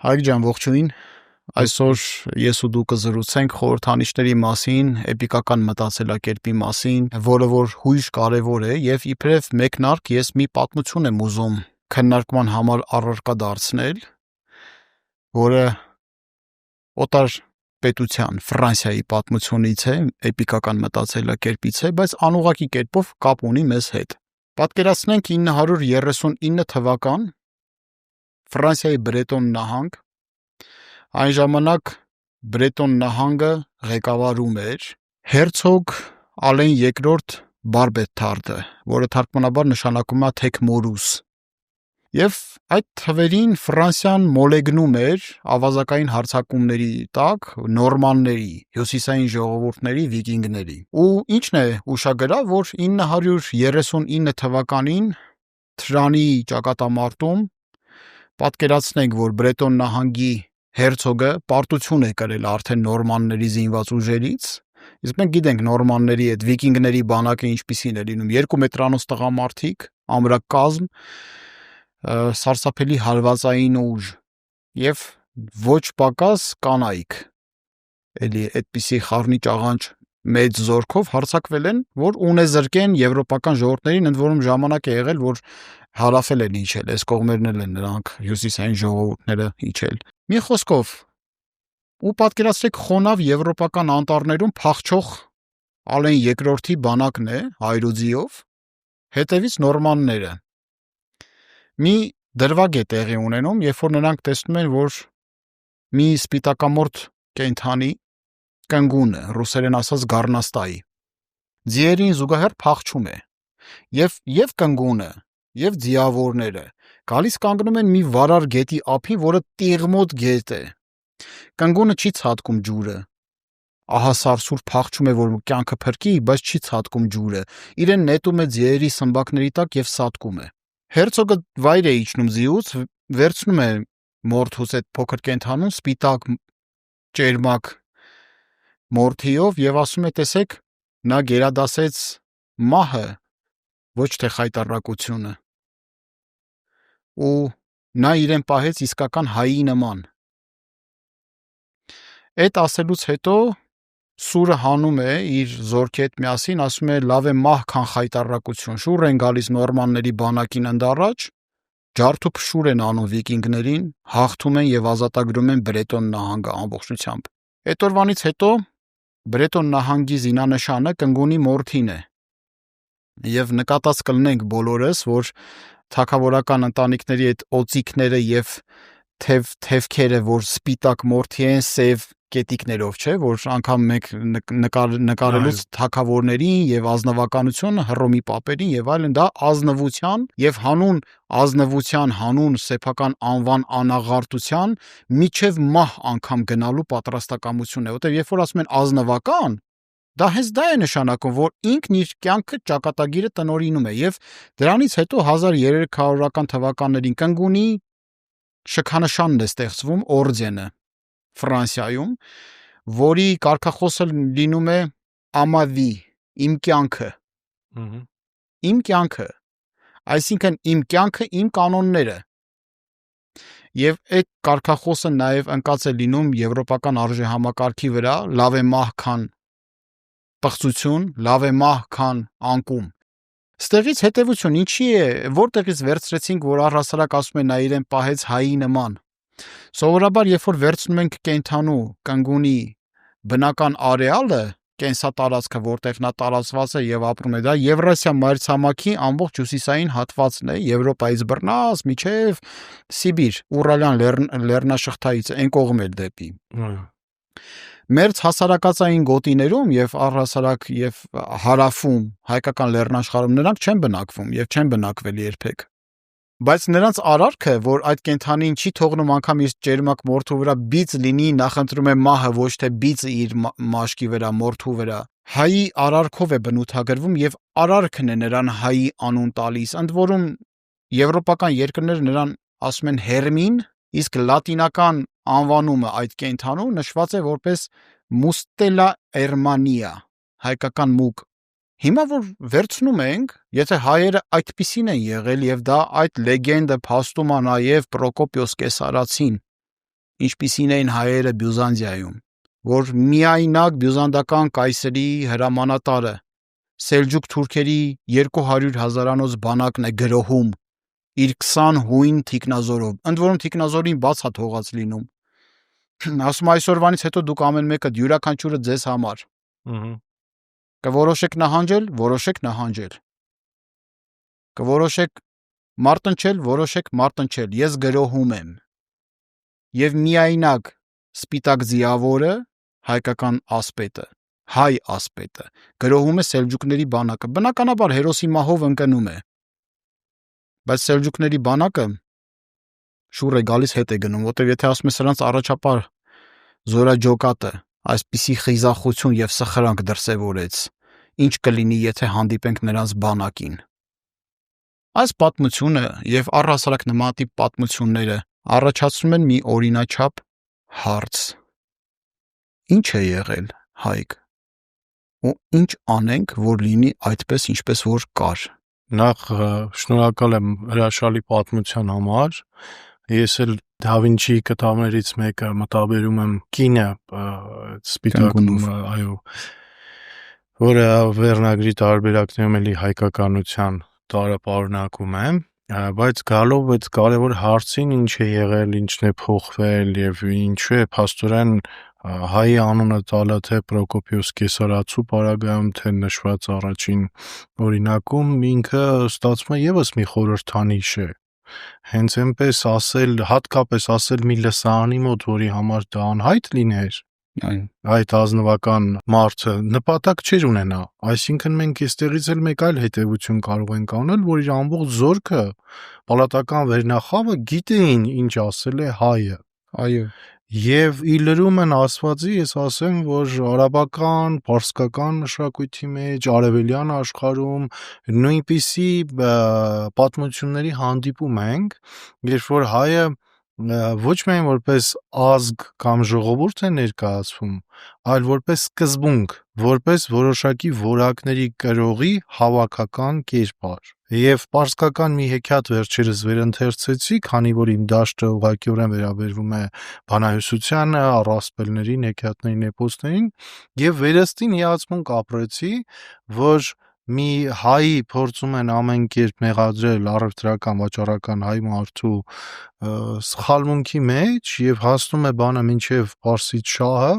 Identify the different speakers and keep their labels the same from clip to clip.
Speaker 1: Հայկ ջան, ողջույն։ Այսօր ես ու դու կզրուցենք խորհրդանիշների մասին, էպիկական մտածելակերպի մասին, որը որ հույժ կարևոր է եւ իբրև մեկնարկ ես մի պատմություն եմ ուզում քննարկման համար առարկա դարձնել, որը օտար պետության Ֆրանսիայի պատմությունից է, էպիկական մտածելակերպից է, բայց անուղղակի կերպով կապ ունի մեզ հետ։ Պատկերացնենք 939 թվական Ֆրանսիայի Բրետոն նահանգ, այն ժամանակ Բրետոն նահանգը ղեկավարում էր հերցոգ Ալեն II Բարբեթարդը, որը թարգմանաբար նշանակում է թեկմորուս։ Եվ այդ թվերին Ֆրանսիան մոլեգնում էր ավազակային հարձակումների տակ նորմանների, հյուսիսային ժողովուրդների, վիկինգների։ Ու ինչն է ուշագրավ, որ 939 թվականին Թրանի ճակատամարտում պատկերացնենք, որ Բրետոն նահանգի հերցոգը պարտություն է կրել արդեն նորմանների զինված ուժերից, իսկ մենք գիտենք նորմանների այդ վիկինգների բանակը ինչպիսին է լինում, 2 մետրանոց տղամարդիկ, ամրակազմ, սարսափելի հարվածային ուժ եւ ոչ պակաս կանայք, էլի այդպիսի խառնի ճաղանճ մեծ զորքով հարձակվել են, որ ունեզրկեն եվրոպական ժողովուրդներին, ընդ որում ժամանակ է եղել, որ հարավել են իջել, այս կողմերն են նրանք հյուսիսային ժողովուրդները իջել։ Մի խոսքով, ու պատկերացրեք խոնավ եվրոպական անտառներում փախչող Ալեն II-ի բանակն է հայրուձիով, հետևից նորմանները։ Մի դրվագ է տեղի ունենում, երբ որ նրանք տեսնում են, որ մի սպիտակամորթ կենդանի կնգունը, ռուսերեն ասած գառնաստայի, ձիերին զուգահեռ փախչում է, եւ կնգունը, եւ ձիավորները գալիս կանգնում են մի վարար գետի ափին, որը տիղմոտ գետ է։ Կնգունը չի ցատկում ջուրը, ահա սարսուր փախչում է, որ կյանքը փրկի, բայց չի ցատկում ջուրը, իրեն նետում է ձիերի սմբակների տակ եւ սատկում է։ Հերցոգը վայր է իջնում ձիուց, վերցնում է մորթուց այդ փոքր կենդանուն, սպիտակ ճերմակ մորթիով եւ ասում է, տեսեք, նա գերադասեց մահը, ոչ թե խայտառակությունը։ Ու նա իրեն պահեց իսկական հայի նման։ Այդ ասելուց հետո սուրը հանում է իր զորքի հետ միասին, ասում է լավ է մահ, քան խայտառակություն։ Շուռ են գալիս նորմանների բանակին ընդառաջ, ջարդուփշուր են անում վիկինգներին, հաղթում են եւ ազատագրում են Բրետոն նահանգը ամբողջությամբ։ Այդ օրվանից հետո Բրետոն նահանգի զինանշանը կնգունի մորթին է։ Եվ նկատած կլինենք բոլորս, որ թագավորական ընտանիքների այդ օծիկները եւ թևքերը, որ սպիտակ մորթի են, սև կետիկներով, չէ, որ անգամ մենք նկարելուց թագավորներին եւ ազնվականությունը Հռոմի պապերին եւ այլն, դա ազնվության եւ հանուն ազնվության, հանուն սեփական անվան անաղարտության միջև մահ անգամ գնալու պատրաստակամություն է, որտեղ երբ որ ասում են ազնվական, դա հենց դա է նշանակում, որ ինքն իր կյանքը ճակատագիրը տնօրինում է եւ դրանից հետո 1300-ական թվականներին կնգունի շքանշանն է ստեղծվում օրդենը Ֆրանսիայում, որի կարգախոսը լինում է ամավի, իմ կյանքը։ Իմ կյանքը, այսինքն իմ կյանքը, իմ կանոնները։ Եվ այդ կարգախոսը նաեւ ընկած է լինում եվրոպական արժեհամակարգի վրա, լավ է մահ, քան պղծություն, լավ է մահ, քան անկում։ Ստեղից հետևություն, ինչի է, որտեղից վերցրեցինք, որ առհասարակ ասում է նա իրեն պահեց հայի նման։ Սովորաբար, երբ որ վերցնում ենք կենդանու կնգունի բնական արեալը, կենսատարածքը, որտեղ նա տարածված է եւ ապրում է, դա Եվրասիա մայրցամաքի ամբողջ հյուսիսային հատվածն է, Եվրոպայից բռնած միջև Սիբիր, Ուրալյան լեռնաշղթայից այն կողմ էլ դեպի։ Մերձ հասարակածային գոտիներում եւ առհասարակ եւ հարավում հայկական լեռնաշխարհում նրանք չեն բնակվում եւ չեն բնակվել երբեք։ Բայց նրանց արարքը, որ այդ կենդանին չի թողնում անգամ իր ճերմակ մորթու վրա բիծ լինի, նախընտրում է մահը, ոչ թե բիծը իր մաշկի վրա, մորթու վրա, հայի արարքով է բնութագրվում եւ արարքն է նրան հայի անուն տալիս, ընդ որում եվրոպական երկրները նրան ասում են հերմին, իսկ լատինական անվանումը այդ կենդանու նշված է որպես Mustela Ermania, հայկական մուկ։ Հիմա որ վերցնում ենք, եթե հայերը այդպիսին են եղել եւ դա այդ լեգենդը փաստում է նաեւ Պրոկոպիոս Կեսարացին, ինչպիսին էին հայերը Բյուզանդիայում, որ միայնակ բյուզանդական կայսերի հրամանատարը Սելջուկ թուրքերի 200 հազարանոց բանակն է գրոհում իր 20 հույն թիկնազորով, ընդ որում թիկնազորին բաց է թողած լինում։ Ասում այսօրվանից հետո դուք ամեն մեկը յուրաքանչյուրը ձեզ համար կորոշեք նահանջել, կորոշեք մարտնչել, որոշեք մարտնչել, ես գրոհում եմ։ Եվ միայնակ սպիտակ ձիավորը, հայկական ասպետը, հայ ասպետը, գրոհում է սելջուկների բանակը, բնականաբար հերոսի մահով ընկնում է, բայց սելջուկների բանակը շուռ է գալիս, հետ է գնում, որտեղ եթե ասում է սրանց առաջապար զորաջոկատը այսպիսի խիզախություն եւ սխրանք դրսևորեց, ինչ կլինի, եթե հանդիպենք նրանց բանակին։ Այս պատմությունը եւ առհասարակ նմանատիպ պատմությունները առաջացնում են մի օրինաչափ հարց. ինչ է եղել, Հայկ, ու ինչ անենք, որ լինի այդպես, ինչպես որ կար։
Speaker 2: Նախ շնորհակալ եմ հրաշալի պատմության համար։ Ես էլ Da Vinci կտավներից մեկը մտաբերում եմ կինը սպիտակ, այո, որը վերնագրի տարբերակներում էլի հայկականության տարապարունակում է, բայց գալով այդ կարևոր հարցին, ինչ է եղել, ինչն է փոխվել եւ ինչու է փաստորեն հայի անունը տալը թե Պրոկոպիոս Կեսարացու պարագայում, թե նշված առաջին օրինակում, ինքը ստացվում է եւս մի խորհրդանիշ է։ Հենց այնպես ասել, հատկապես ասել մի լսարանի մոտ, որի համար դա անհայտ լիներ, այդ ազնվական մարդը նպատակ չէր ունենա, այսինքն մենք այստեղից էլ մեկ այլ հետևություն կարող ենք անել, որ իր ամբողջ զորքը պալատական վերնախավը գիտեին ինչ ասել է հայը։
Speaker 1: Այո։
Speaker 2: Եվ ի լրումն ասվածի ես ասեմ, որ արաբական, պարսկական մշակույթի մեջ, արևելյան աշխարհում նույնպիսի պատմությունների հանդիպում ենք, երբ որ հայը ոչ միայն որպես ազգ կամ ժողովուրդ է ներկայացվում, այլ որպես սկզբունք, որպես որոշակի որակների կրողի հավաքական կերպար։ Եվ պարսկական մի հեքիաթ վերջերս վերընթերցեցի, քանի որ իմ դաշտը ուղղակիորեն վերաբերվում է բանահյուսությանը, առասպելներին, հեքիաթներին, էպոսներին, եւ վերստին հիացմունք ապրեցի, որ մի հայի փորձում են ամեն կերպ մեղադրել առևտրական, վաճառական հայ մարդու սխալմունքի մեջ եւ հասնում է բանը մինչեւ Պարսից շահը,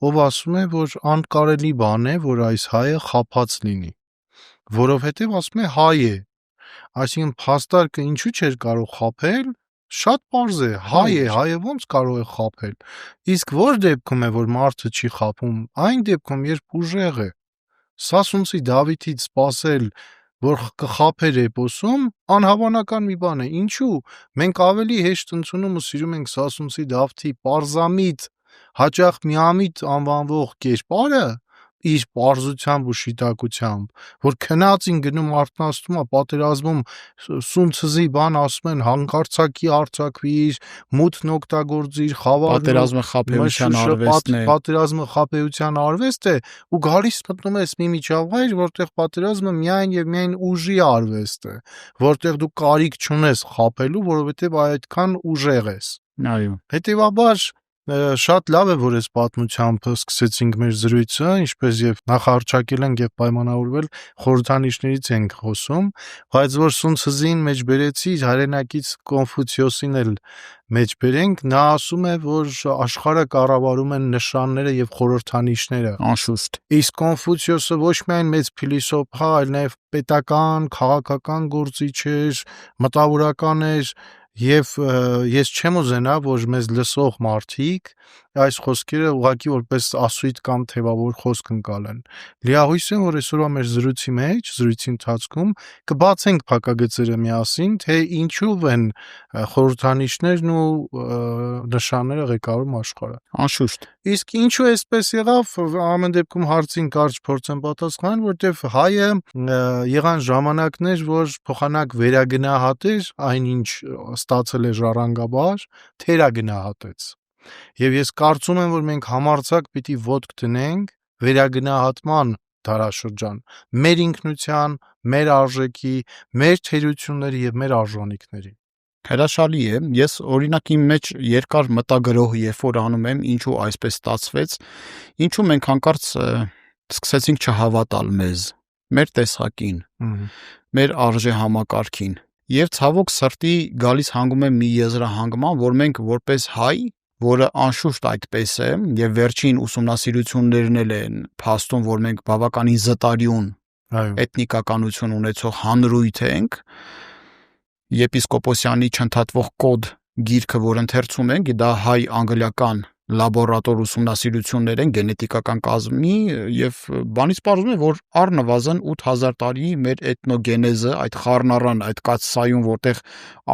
Speaker 2: ով ասում է, որ անկարելի բան է, որ այս հայը խաբած լինի, որովհետեւ ասում է հայ է, այսինքն փաստարկը ինչու չէր կարող խաբել, շատ պարզ է, հայ է, հայը ոնց կարող է խաբել։ Իսկ որ դեպքում է, որ մարդը չի խաբում, այն դեպքում, երբ ուժեղ է։ Սասունցի Դավիթից սпасել, որ կխաբեր էպոսում, անհավանական մի բան է։ Ինչու՞։ Մենք ավելի հեշտ ընդունում ու սիրում ենք Սասունցի Դավթի պարզամիտ, հաճախ միամիտ անվանվող կերպարը, իր պարզությամբ ու շիտակությամբ, որ քնածին գնում արթնացնում է պատերազմում սունցզի բան ասում են հանկարծակի արྩակվիր, մութն օգտագործիր, խավարը
Speaker 1: պատերազմը խաբեության արվեստն է,
Speaker 2: պատերազմը խաբեության արվեստ է, ու գալիս մտնում ես մի միջավայր, որտեղ պատերազմը միայն եւ միայն ուժի արվեստ է, որտեղ դու կարիք չունես խաբելու, որովհետեւ այդքան ուժեղ ես։
Speaker 1: Այո։
Speaker 2: Հետևաբար շատ լավ է, որ այս պատմությամբ սկսեցինք մեր զրույցը, ինչպես եւ նախարարչակել ենք եւ պայմանավորվել խորհրդանիշներից ենք խոսում, բայց որ Սունցզին մեջ բերեցի, հայրենակից Կոնֆուցիոսին էլ մեջ բերենք, նա ասում է, որ աշխարհը կառավարում են նշանները եւ խորհրդանիշները։
Speaker 1: Անշուշտ։
Speaker 2: Իսկ Կոնֆուցիոսը ոչ միայն մեծ փիլիսոփ, այլ նաեւ պետական, քաղաքական գործիչ էր, մտավորական էր, եւ ես չեմ ուզենա, որ մեզ լսող մարդիկ այս խոսքերը ուղղակի որպես ասույթ կամ թեվավոր խոսք ընկալեն։ Լիահույս եմ, որ այսօրվա մեր զրույցի մեջ, զրույցի ընթացքում կբացենք փակագծերը միասին, թե ինչով են խորհրդանիշներն ու նշանները ղեկավարում աշխարհը։
Speaker 1: Անշուշտ։
Speaker 2: Իսկ ինչու էսպես եղավ, ամեն դեպքում հարցին կարճ փորձեմ պատասխանել, որտեվ հայը եղան ժամանակներ, որ փոխանակ վերագնահատեր այնինչ ստացել է ժառանգաբար, թերագնահատեց։ Եվ ես կարծում եմ, որ մենք համարձակ պիտի ոտք դնենք վերագնահատման դարաշրջան, մեր ինքնության, մեր արժեքի, մեր թերությունների եւ մեր արժանինքների։
Speaker 1: Հրաշալի է։ Ես օրինակ իմ մեջ երկար մտագրող երբ որ անում եմ, ինչու այսպես ստացվեց, ինչու մենք հանկարծ սկսեցինք չհավատալ մեզ, մեր տեսակին, մեր արժեհամակարգին։ Եվ ցավոք սրտի գալիս հանգում եմ մի եզրահանգման, որ մենք որպես հայ, որը անշուշտ այդպես է, եւ վերջին ուսումնասիրություններն են փաստում, որ մենք բավականին զտարյուն էթնիկականություն ունեցող հանրույթ ենք, եպիսկոպոսյանի չընդհատվող կոդ գիրքը, որ ընթերցում ենք, դա հայ-անգլիական լաբորատոր ուսումնասիրություններ են գենետիկական կազմի եւ բանից պարզվում է, որ առնվազն 8000 տարի մեր էթնոգենեզը, այդ խառնարան, այդ կաթսայում, որտեղ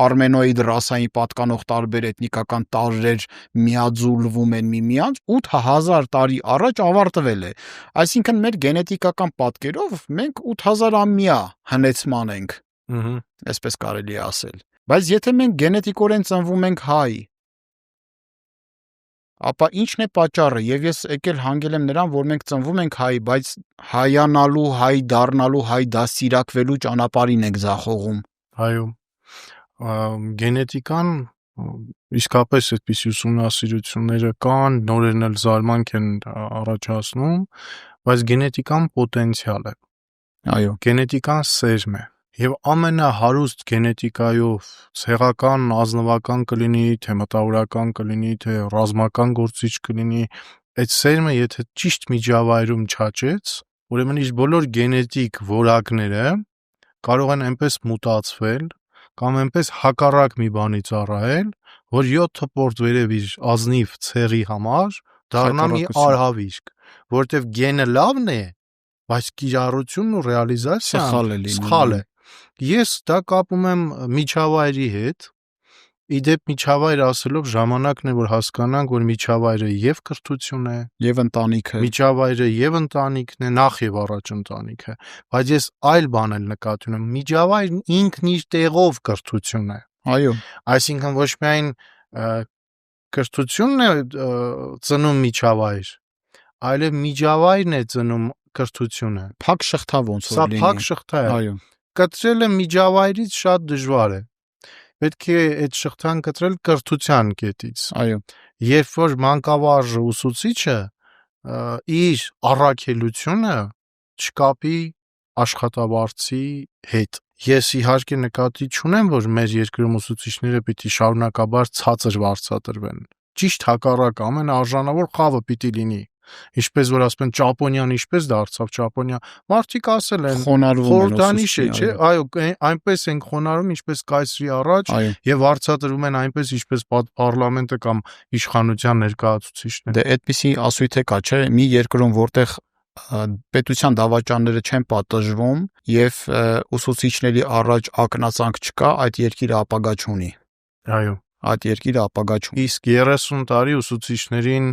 Speaker 1: արմենոիդ ռասային պատկանող տարբեր էթնիկական տարրեր միաձուլվում են միմյանց, 8000 տարի առաջ ավարտվել է։ Այսինքն մեր գենետիկական պատկերով մենք 8000-ամյա հնեցման ենք։ Այսպես կարելի է ասել։ Բայց եթե մենք գենետիկորեն ծնվում ենք հայ, ապա ի՞նչն է պատճառը, եւ ես եկել հանգել եմ նրան, որ մենք ծնվում ենք հայ, բայց հայանալու, հայ դառնալու, հայ դաստիարակվելու ճանապարհին ենք ձախողում։
Speaker 2: Այո, գենետիկան իսկապես այդպիսի ուսումնասիրությունները կան, նորերն էլ զարմանք են առաջացնում, բայց գենետիկան պոտենցիալ է։
Speaker 1: Այո,
Speaker 2: գենետիկան սերմ է։ Եվ ամենահարուստ գենետիկայով ցեղական, ազնվական կլինի, թե մտավորական կլինի, թե ռազմական գործիչ կլինի, այդ սերմը եթե ճիշտ միջավայրում չաճեց, ուրեմն իր բոլոր գենետիկ որակները կարող են այնպես մուտացվել կամ այնպես հակառակ մի բանի ծառայել, որ 7 թփորձ վերև իր ազնիվ ցեղի համար դառնա մի արհավիրք, որտեվ գենը լավն է, բայց կիրառությունն ու ռեալիզացիան սխալ է։ Ես դա կապում եմ միջավայրի հետ, իդեպ միջավայր ասելով ժամանակն է, որ հասկանանք, որ միջավայրը եւ կրթություն է,
Speaker 1: եւ ընտանիքը,
Speaker 2: միջավայրը եւ ընտանիքն է, նախ եւ առաջ ընտանիքը, բայց ես այլ բան էլ նկատի ունեմ, միջավայրն ինքն իր տեղով կրթություն է։
Speaker 1: Այո,
Speaker 2: Այսինքն ոչ միայն կրթությունն է ծնում միջավայր, այլև միջավայրն է ծնում կրթությունը։
Speaker 1: փակ շղթա ոնց որ լինի։
Speaker 2: Սա փակ շղթա է։
Speaker 1: Այո,
Speaker 2: Կտրելը միջավայրից շատ դժվար է։ Պետք է այդ շղթան կտրել կրթության կետից։
Speaker 1: այո,
Speaker 2: Երբ որ մանկավարժ ուսուցիչը իր առաքելությունը չկապի աշխատավարձի հետ։ Ես իհարկե նկատի չունեմ, որ մեր երկրում ուսուցիչները պիտի շարունակաբար ցածր վարձատրվեն։ Ճիշտ հակառակ, ամենաարժանավոր խավը պիտի լինի։ Ինչպես որ ասում են Ճապոնիան ինչպես դարձավ Ճապոնիա, մարդիկ ասել են խորհրդանիշ է, չէ՞, այո, այնպես են խոնարհում, ինչպես կայսրի առաջ եւ վարձատրում են այնպես, ինչպես պարլամենտը կամ իշխանության ներկայացուցիչները։
Speaker 1: Դե այդպիսի ասույթ է կա, չէ՞, մի երկրում, որտեղ պետության դավաճանները չեն պատժվում եւ ուսուցիչների առաջ ակնածանք չկա, այդ երկիրը ապագա չունի։
Speaker 2: Այո,
Speaker 1: այդ երկիրը ապագա չունի։
Speaker 2: Իսկ 30 տարի ուսուցիչներին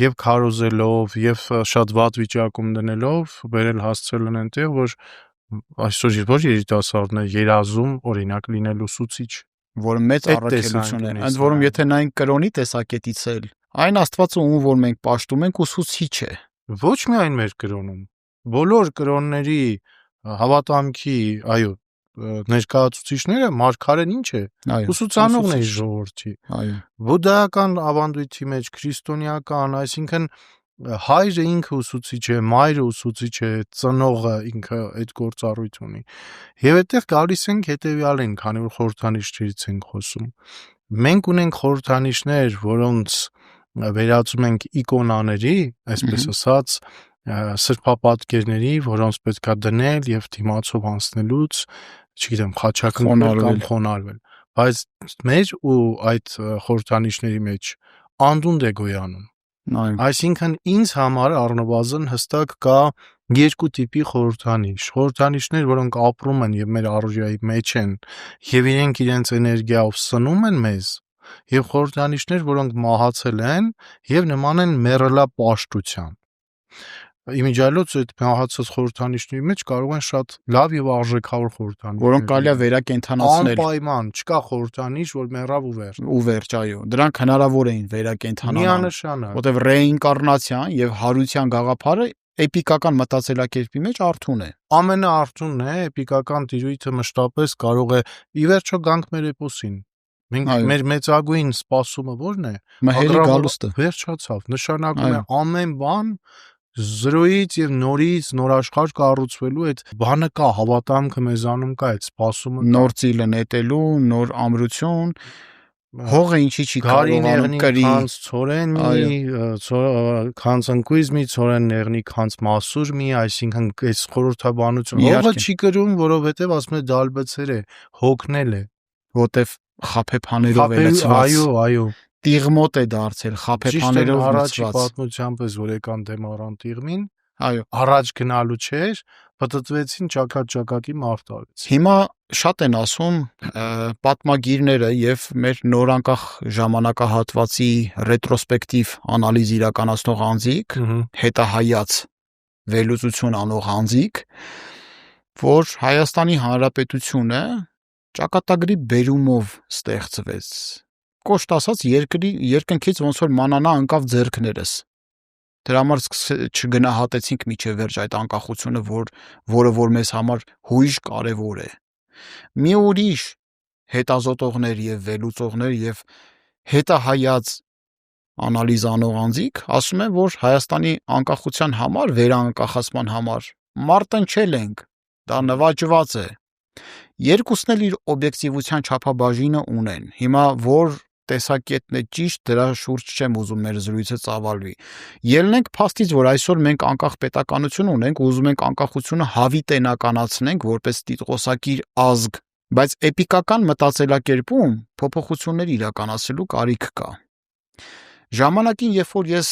Speaker 2: եւ քարոզելով եւ շատ վատ վիճակում դնելով վերել հասցրել են այնտեղ, որ այսօր որ երիտասարդն է երազում օրինակ լինել ուսուցիչ,
Speaker 1: որը մեծ առաքելություն է։ Ընդ որում եթե նայենք կրոնի տեսակետից էլ, այն Աստվածը ում որ մենք պաշտում ենք ուսուցիչ է։
Speaker 2: Ոչ միայն մեր կրոնում, բոլոր կրոնների հավատամքի, այո, ներկայացուցիչները մարգարեն ինչ է, ուսուցանողն է ժողովրդի։
Speaker 1: Այո,
Speaker 2: բուդդայական ավանդույթի մեջ, քրիստոնեական, այսինքն հայրը ինքը ուսուցիչ է, մայրը ուսուցիչ է, ծնողը ինքը այդ գործառույթ ունի։ Եվ այդտեղ գալիս ենք հետեւյալին, քանի որ խորհրդանիշներից ենք խոսում։ Մենք ունենք խորհրդանիշներ, որոնց վերածում ենք իկոնաների, այսպես ասած, սրբապատկերների, որոնց պետքա դնել եւ դիմացով անցնելուց, չգիտեմ, խաչակնքել կամ խոնարհվել։ Բայց մեր ու այդ խորհրդանիշների մեջ անդունդ է գոյանում։ Այսինքն ինձ համար առնվազն հստակ կա երկու տիպի խորհրդանիշներ, որոնք ապրում են եւ մեր արժեայի մեջ են եւ իրենք իրենց էներգիայով սնում են մեզ, եւ խորհրդանիշներ, որոնք մահացել են եւ նման են մեռելա պաշտության։ Իմիջիալոց այդ մահացած խորհրդանիշների մեջ կարող են շատ լավ եւ արժեքավոր խորհրդանիշներ,
Speaker 1: որոնք կարելի է վերակենդանացնել։
Speaker 2: Անպայման, չկա խորհրդանիշ, որ մեռավ ու վերջ։
Speaker 1: Ու վերջ, այո։ Դրանք հնարավոր էին վերակենդանանալ։
Speaker 2: Միանշանակ։
Speaker 1: Որտեվ ռեինկարնացիան եւ հարության գաղափարը էպիկական մտածելակերպի մեջ արթուն է։
Speaker 2: Ամենաարթունն է, էպիկական տիրույթը մշտապես կարող է ի վերջո գանք մեր էպոսին։ Մենք
Speaker 1: Այո։
Speaker 2: մեր մեծագույն սպասումը ո՞րն է։
Speaker 1: Մհերի գալուստը։
Speaker 2: Վերջացավ։ Նշանակում է
Speaker 1: Այո։
Speaker 2: ամեն բան զրոյից եւ նորից նոր աշխարհ կառուցվելու այդ բանը կա, հավատամքը մեզանում կա, այդ սպասումը կա։
Speaker 1: Նոր ծիլը նետելու, նոր ամրություն, հողը ինչի չի կարողանում կրի։
Speaker 2: Քանց ցորեն մի, քանց ընկույզ մի, ցորեն նեղնի քանց մասուր մի, այսինքն այս խորհրդաբանություն։ Հողը չի կրում, որովհետեւ ասում է դալբեցեր է, հոգնել է,
Speaker 1: Որտեվ խափեփաներով է լցված։
Speaker 2: Այո։
Speaker 1: Տիղմոտ է դարձել խափեփաներով
Speaker 2: առաջի
Speaker 1: լցված։
Speaker 2: պատմությամբ էս որ եկան դեմ առան տիղմին,
Speaker 1: Այո։
Speaker 2: առաջ գնալու չէր, պատտվեցին ճակատի մարտարից։
Speaker 1: Հիմա շատ են ասում պատմագիրները եւ մեր նորանկախ ժամանակահատվածի ռետրոսպեկտիվ անալիզ իրականացնող անձիկ, հետահայաց վերլուծություն անող անձիկ, որ Հայաստանի Հանրապետությունը ճակատագրի բերումով ստեղծվեց։ Կոշտ ասած երկնքից ոնց որ մանանա ընկավ ձեռքներս։ Դրա համար չգնահատեցինք միջև վերջ այդ անկախությունը, որը որ մեզ համար հույժ կարևոր է։ Մի ուրիշ հետազոտողներ եւ վերլուծողներ եւ հետահայաց անալիզ անող անձիկ ասում են, որ Հայաստանի անկախության համար, վերանկախացման համար մարտնչել ենք, դա նվաճված է։ Երկուսն էլ իր օբյեկտիվության չափաբաժինը ունեն։ Հիմա որ տեսակետն է ճիշտ, դրա շուրջ չեմ ուզում մեր զրույցը ծավալվի։ Ելնենք փաստից, որ այսօր մենք անկախ պետականություն ունենք, ուզում ենք անկախությունը հավիտենականացնենք որպես տիտղոսակիր ազգ, բայց էպիկական մտածելակերպում փոփոխություններ իրականացնելու կարիք կա։ Ժամանակին, երբ որ ես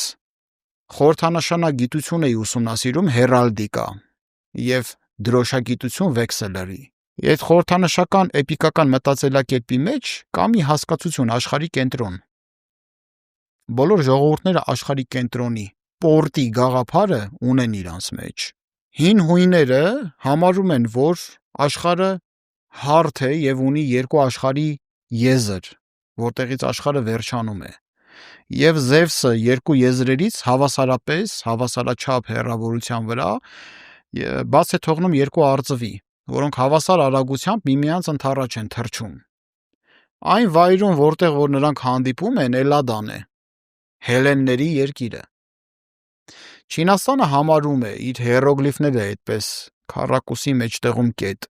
Speaker 1: խորհրդանշանակ գիտություն էի ուսումնասիրում, հերալդիկա եւ դրոշագիտություն վեքսելերի, այդ խորհրդանշական էպիկական մտածելակերպի մեջ կա մի հասկացություն աշխարհի կենտրոն։ Բոլոր ժողովուրդները աշխարհի կենտրոնի պորտի գաղափարը ունեն իրանց մեջ։ Հին հույները համարում են, որ աշխարհը հարթ է եւ ունի երկու աշխարհի եզր, որտեղից աշխարհը վերջանում է։ Եվ Զևսը երկու եզրերից հավասարաչափ հեռավորության վրա բաց է թողնում երկու արծվի, որոնք հավասար արագությամբ միմյանց ընդառաջ են թռչում։ Այն վայրում, որտեղ որ նրանք հանդիպում են, Էլադան է, հելենների երկիրը։ Չինաստանը համարում է իր հիերոգլիֆները այդպես քառակուսի մեջտեղում կետ,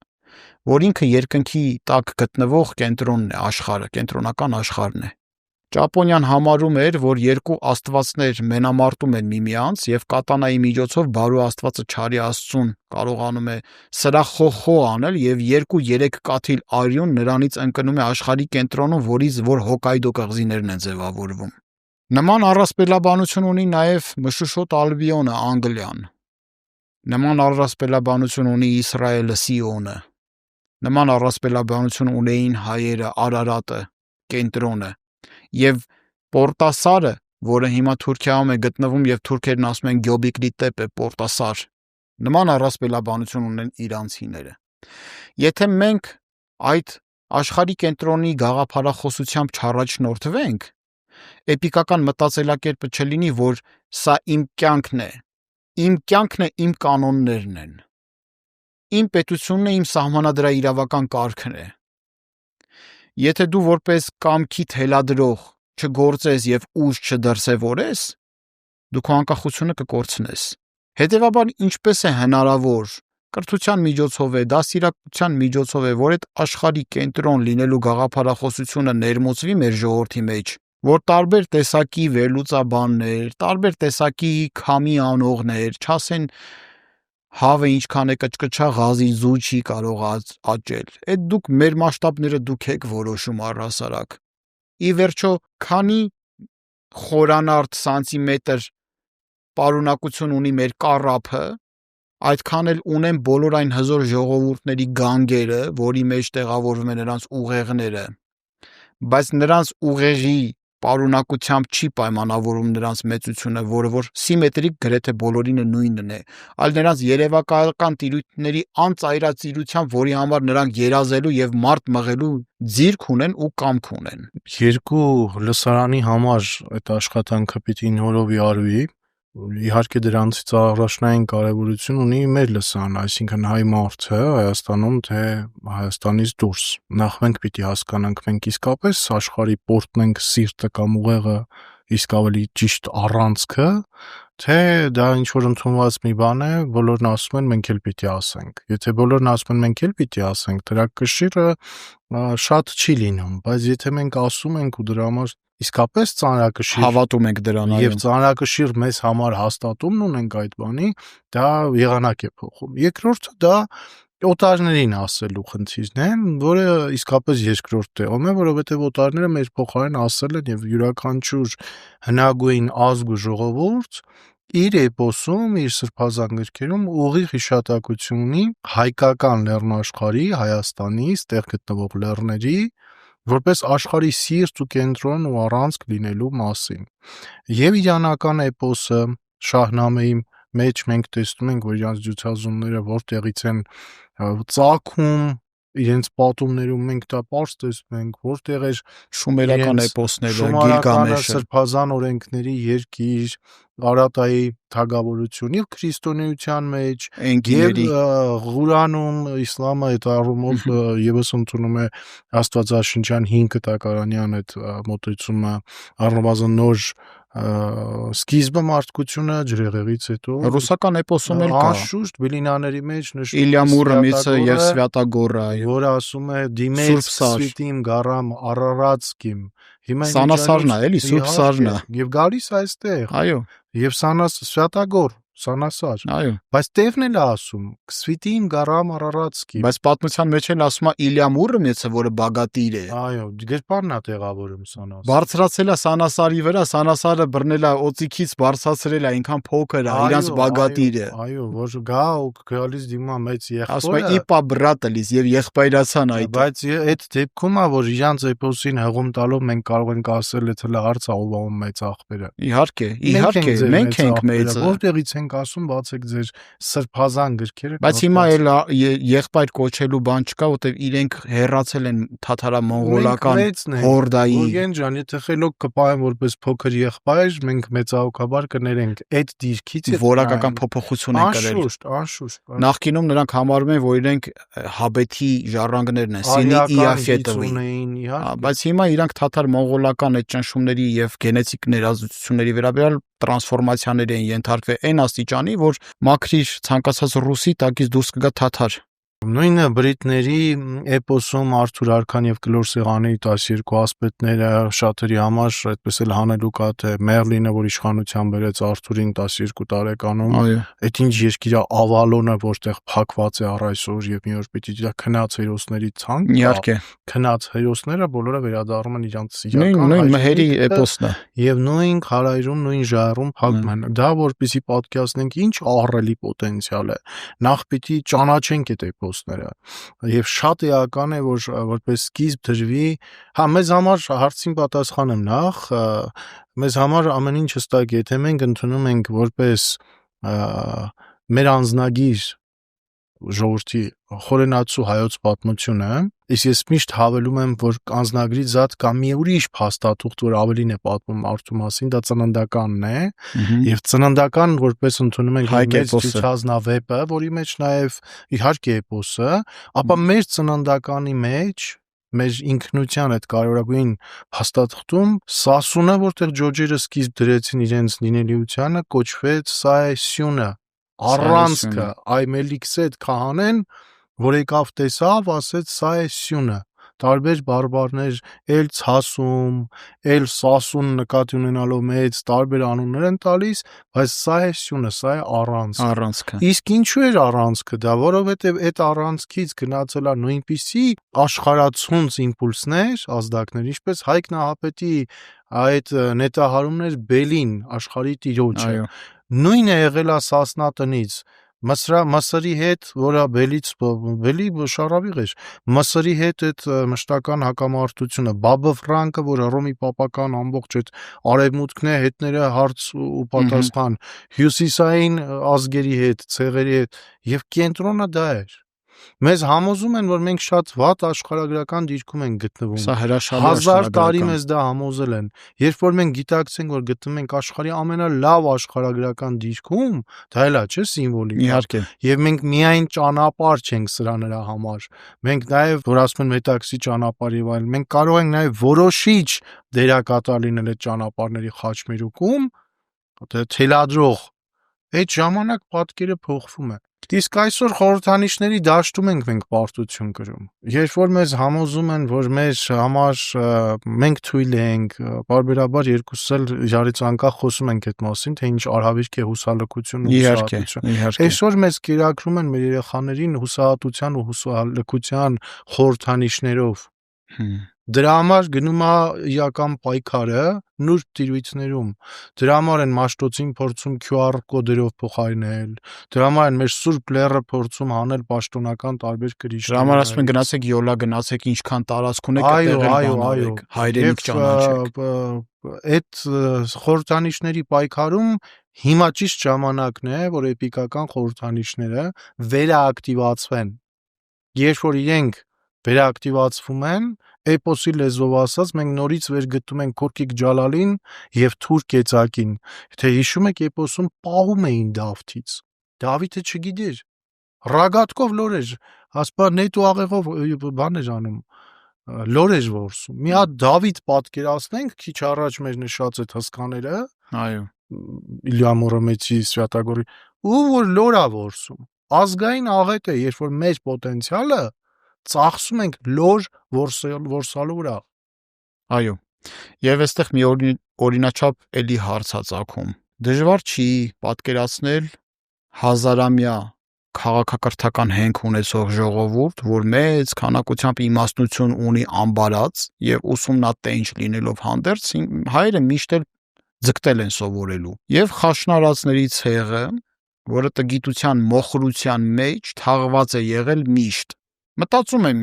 Speaker 1: որ ինքը երկնքի տակ գտնվող կենտրոնն է, աշխարհը, կենտրոնական աշխարհն է։ Ճապոնիան համարում էր, որ երկու աստվածներ մենամարտում են միմյանց եւ կատանայի միջոցով բարու աստվածը Չարի Աստծուն կարողանում է սրախոխո անել եւ 2-3 կաթիլ արյուն նրանից ընկնում է աշխարհի կենտրոնում, որից որ Հոկայդո կղզիներն են ձևավորվում։ Նման առասպելաբանություն ունի նաեւ Մշուշոտ Ալբիոնը, Անգլիան։ Նման առասպելաբանություն ունի Իսրայելը, Սիոնը։ Նման առասպելաբանություն ունեին հայերը, Արարատը, կենտրոնը։ Եվ Պորտասարը, որը հիմա Թուրքիայում է գտնվում եւ թուրքերն ասում են Գյոբիկլի տեպ է, Պորտասար, նման առասպելաբանություն ունեն իրանցիները։ Եթե մենք այդ աշխարհի կենտրոնի գաղափարախոսությամբ չառաջնորդվենք, էպիկական մտածելակերպը չլինի, որ սա իմ կյանքն է, իմ կանոններն են, իմ պետությունն է, իմ սահմանադրաիրավական կարգն է։ Եթե դու որպես կամքի թելադրող չգործես եւ ուժ չդրսևորես, դու քո անկախությունը կկորցնես։ Հետևաբար ինչպես է հնարավոր կրթության միջոցով է, դաստիարակության միջոցով է, որ այդ աշխարհի կենտրոն լինելու գաղափարախոսությունը ներմուծվի մեր ժողովրդի մեջ, որ տարբեր տեսակի վերլուծաբաններ, տարբեր տեսակի քամի անողներ, չասեն հավը ինչքան է կճկճա գազի զու չի կարող աճել։ Այդ դուք մեր մասշտաբները դուք եք որոշում առհասարակ։ Ի վերջո, քանի խորանարդ սանտիմետր պարունակություն ունի մեր կառափը, այդքան էլ ունեն բոլոր այն հզոր ժողովուրդների գանգերը, որի մեջ տեղավորվում են նրանց ուղեղները, բայց նրանց ուղեղի պարունակությամբ չի պայմանավորում նրանց մեծությունը, որը որ սիմետրիկ գրեթե բոլորինը նույնն է, այլ նրանց երևակայական տիրույթների անծայրածիրությամբ, որի համար նրանք երազելու եւ մարդ մղելու ձիրք ունեն ու կամք ունեն։
Speaker 2: Երկու լսարանի համար այդ աշխատանքը պիտի նորովի արվի, իհարկե դրանցից առաջնային կարևորություն ունի մեր լսանը, այսինքն հայ մարդը Հայաստանում թե Հայաստանից դուրս։ Նախ մենք պիտի հասկանանք, մենք իսկապես աշխարհի պորտն ենք, սիրտը կամ ուղեղը, իսկ ավելի ճիշտ առանցքը, թե դա ինչ որ ընդունված մի բան է, բոլորն ասում են մենք էլ պիտի ասենք։ Եթե բոլորն ասում են մենք էլ պիտի ասենք, դրա կշիռը շատ չի լինում, բայց եթե մենք ասում ենք ու դրա համար իսկապես ծանրակշիռ
Speaker 1: Հավատում ենք դրան,
Speaker 2: եւ ծանրակշիռ մեզ համար հաստատումն ունենք այդ բանի, դա եղանակ է փոխում։ Երկրորդը դա օտարներին ասելու խնդիրն է, որը իսկապես երկրորդ տեղում է, որովհետև օտարները մեր փոխարեն ասել են եւ յուրաքանչյուր հնագույն ազգ ու ժողովուրդ իր էպոսում, իր սրբազան գրքերում ուղիղ հիշատակություն ունի հայկական լեռնաշխարհի, Հայաստանի, ստեղ գտնվող լեռների, որպես աշխարհի սիրտ ու կենտրոն ու առանցք լինելու մասին։ Եվ իրանական էպոսը Շահնամեի մեջ մենք տեսնում ենք, որ իրանց ջութազունները որտեղից են ծագում, իրենց պատումներում մենք դա պարզ տեսնում ենք, որտեղ էր
Speaker 1: շումերական էպոսները,
Speaker 2: Շումերականը,
Speaker 1: Գիլգամեշը,
Speaker 2: սրբազան օրենքների երկիր, Արատայի թագավորություն եւ քրիստոնեության մեջ եւ
Speaker 1: Էնգիների,
Speaker 2: Ղուրանում իսլամը այդ առումով եւս ընդունում է Աստվածաշնչյան 5 կտակարանյան այդ մոտեցումը, առնվազն նոր սկիզբը մարդկությունը ջրեղեղից հետո
Speaker 1: ռուսական էպոսում էլ կա,
Speaker 2: անշուշտ բիլինաների մեջ նշվում
Speaker 1: Իլյա
Speaker 2: է
Speaker 1: Մուրոմիցը եւ
Speaker 2: Սվյատագորը,
Speaker 1: Սվյատագորը, այո,
Speaker 2: որը ասում է դիմեց
Speaker 1: Սուրբ Սար,
Speaker 2: Սվիտիմ գարամ Արարածկիմ, հիմա
Speaker 1: Սանասարն է, էլի, Սուրբ Սարն է,
Speaker 2: եւ գալիս այստեղ
Speaker 1: այո,
Speaker 2: եւ Սվյատագոր Սանասար,
Speaker 1: այո,
Speaker 2: բայց տեղն էլ է ասում Սվիտիմ գարամ Արարածկի,
Speaker 1: բայց պատմության մեջ էլ ասում է Իլյա Մուրոմիցը, որը բագատիր է,
Speaker 2: այո, գրպանն է տեղավորում Սանասար,
Speaker 1: բարձրացել է Սանասարի վրա, Սանասարը բռնել է օծիքից բարձրացրել է, այնքան փոքր է, իրանց բագատիր է,
Speaker 2: այո, որ գա ու գալիս դիմա մեծ
Speaker 1: ասում է
Speaker 2: եղբորը,
Speaker 1: իպա բրատելիս եւ եղբայրացան այդ,
Speaker 2: բայց այդ դեպքում է, որ իրանց էպոսին հղում տալով մենք կարող ենք ասել, թե հələ հարց աղովում մեծ աղբերը։
Speaker 1: իհարկե, մենք ենք մեծը,
Speaker 2: որտեղից ենք ասում, բացեք ձեր սրբազան գրքերը,
Speaker 1: բայց հիմա էլ եղբայր կոչելու բան չկա, որտեվ իրենք հեռացել են թաթարա-մոնղոլական հորդայի,
Speaker 2: Գուրգեն ջան, եթե խելոք կպահեն որպես փոքր եղբայր, մենք մեծահոգաբար կներենք այդ դիրքից
Speaker 1: որակական փոփոխություն են կրել։
Speaker 2: Անշուշտ։
Speaker 1: Նախկինում նրանք համարում են, որ իրենք հաբեթի ժառանգներն են, Սինի Իաֆետովի, բայց հիմա իրանք թաթար-մոնղոլական այդ ճնշումների եւ գենետիկ ներազդեցությունների վերաբերյալ տրանսֆորմացիաներ են ենթարկվել այն աստիճանի, որ մաքրիր ցանկացած ռուսի տակից դուրս կգա թաթար։
Speaker 2: Նույնը բրիտների էպոսում Արթուր Արքան եւ Կլոր Սեղանի 12 ասպետները շատերի համար այդպես էլ հանելուկ է, թե Մերլինը, որ իշխանության բերեց Արթուրին 12 տարեկանում, այդ ինչ երկիր է Ավալոնը, որտեղ փակված է առ այսօր եւ մի օր պիտի դա քնած հերոսների ցանկ,
Speaker 1: իհարկե
Speaker 2: քնած հերոսները բոլորը վերադառնում են իրանց իրական
Speaker 1: նույն մհերի էպոսն է
Speaker 2: եւ նույն քարայրում, նույն ժայռում փակում են։ Դա որպեսի պատկերացնենք ինչ ահռելի պոտենցիալ է։ Նախ պիտի ճանաչենք այդ էպոսները եւ շատ էական է, որ որպես սկիզբ դրվի, մեզ համար հարցին պատասխանեմ նախ, մեզ համար ամեն ինչ հստակ է, եթե մենք ընդունում ենք որպես մեր անձնագիր ժողովրդի խորենացու հայոց պատմությունը, իսկ ես միշտ հավելում եմ, որ անձնագրից զատ կա մի ուրիշ փաստաթուղթ, որ ավելին է պատմում Արթու մասին, դա ծննդականն է, եւ ծննդական որպես ընդունում ենք մեր ցուցազնավեպը, որի մեջ նաեւ իհարկե էպոսը, ապա մեր ծննդականի մեջ մեր ինքնության այդ կարևորագույն փաստաթղթում Սասունը, որտեղ ջոջերը սկիզբ դրեցին իրենց լինելիությանը, կոչվեց սա է սյունը, առանցքը, այ Մելիքսեդ քահանեն, որ եկավ տեսավ, ասեց սա է սյունը, տարբեր բարբարներ էլ ցասում, էլ Սասուն նկատի ունենալով մեծ տարբեր անուններ են տալիս, բայց սա է սյունը, սա է առանցքը։ Իսկ ինչու էր առանցքը դա, որովհետև այդ առանցքից գնացել է նույնպիսի աշխարհացունց իմպուլսներ, ազդակներ, ինչպես Հայկ Նահապետի այդ նետահարումներ Բելին, աշխարհի տիրոջը։ Նույնը եղել է Սասնատնից, Մսրի հետ, որը Բելի շարավիղ էր, Մսրի հետ այդ մշտական հակամարտությունը, Բաբը Ֆրանկը, որը Ռոմի պապական ամբողջ այդ արևմուտքն է, հետները հարց ու պատասխան, հյուսիսային ազգերի հետ, ցեղերի հետ, եւ կենտրոնը դա էր։ Մեզ համոզում են, որ մենք շատ վատ աշխարհագրական դիրքում ենք գտնվում։
Speaker 1: Սա հրաշալի
Speaker 2: 1000 տարի
Speaker 1: աշխարհագրական։
Speaker 2: մեզ դա համոզել են։ Երբ որ մենք գիտակցենք, որ գտնվում ենք աշխարհի ամենալավ աշխարհագրական դիրքում, դա էլա չէ սիմվոլիկ։
Speaker 1: Իհարկե։
Speaker 2: Եվ մենք միայն ճանապարհ չենք սրա նրա համար։ Մենք նաև, որ ասում են մետաքսի ճանապարհ եւ այլն, մենք կարող ենք նաև որոշիչ դերակատար լինել այդ ճանապարհների խաչմերուկում, թելադրող։ Այդ ժամանակ պատկերը փոխվում է։ Իսկ այսօր խորհրդանիշների դաշտում ենք մենք պարտություն կրում։ Երբ որ մեզ համոզում են, որ մեր համար մենք թույլ ենք, բարբերաբար երկուսս էլ իրարից անկախ խոսում ենք այդ մասին, թե ինչ արհավիրք է հուսալքություն ու հուսահատություն։ Այսօր մեզ կերակրում են մեր երեխաներին հուսահատության ու հուսալքության խորհրդանիշներով։ Դրա համար գնում է իրական պայքարը նուրբ տիրույթներում։ Դրա համար են Մաշտոցին փորձում QR կոդերով փոխարինել։ Դրա համար են մեր Սուրբ Լեռը փորձում հանել պաշտոնական տարբեր կրիչներ։
Speaker 1: Դրա համար ասում են գնացեք յոլա գնացեք ինչքան տարածք ունեք այդտեղ բանալեք հայրենիք ճանաչեք։
Speaker 2: Այդ խորհրդանիշների պայքարում հիմա ճիշտ ժամանակն է, որ էպիկական խորհրդանիշները վերաակտիվացվեն։ Երբ որ իրենք վերաակտիվացվում են, էպոսի լեզվով ասած, մենք նորից վերգտնում ենք Քորքիկ Ջալալին եւ Թուր Կեցակին։ Թե հիշում եք, էպոսում պահում էին Դավթից։ Դավիթը չգիտեր։ Ռագատկով լոր էր, ասպա նետ ու աղեղով բան էր անում։ Լոր էր որսում։ Մի հատ Դավիթ պատկերացնենք, քիչ առաջ մեր նշած այդ հսկաները,
Speaker 1: այո,
Speaker 2: Իլյա Մուրոմեցի Սվյատագորի, ու որ լորա որսում։ Ազգային աղետ է, երբ որ մեր պոտենցիալը ծախսում ենք լոր որսալու վրա։
Speaker 1: Այո։ Եվ այստեղ մի օրինաչափ էլի հարց է ծագում։ Դժվար չի պատկերացնել հազարամյա քաղաքակրթական հենք ունեցող ժողովուրդ, որ մեծ քանակությամբ իմաստնություն ունի ամբարած եւ ուսումնատենչ լինելով հանդերձ հայերը միշտ էլ ձգտել են սովորելու։ Եվ խաշնարածների ցեղը, որը տգիտության մոխրության մեջ թաղված է եղել միշտ։ Մտածում եմ,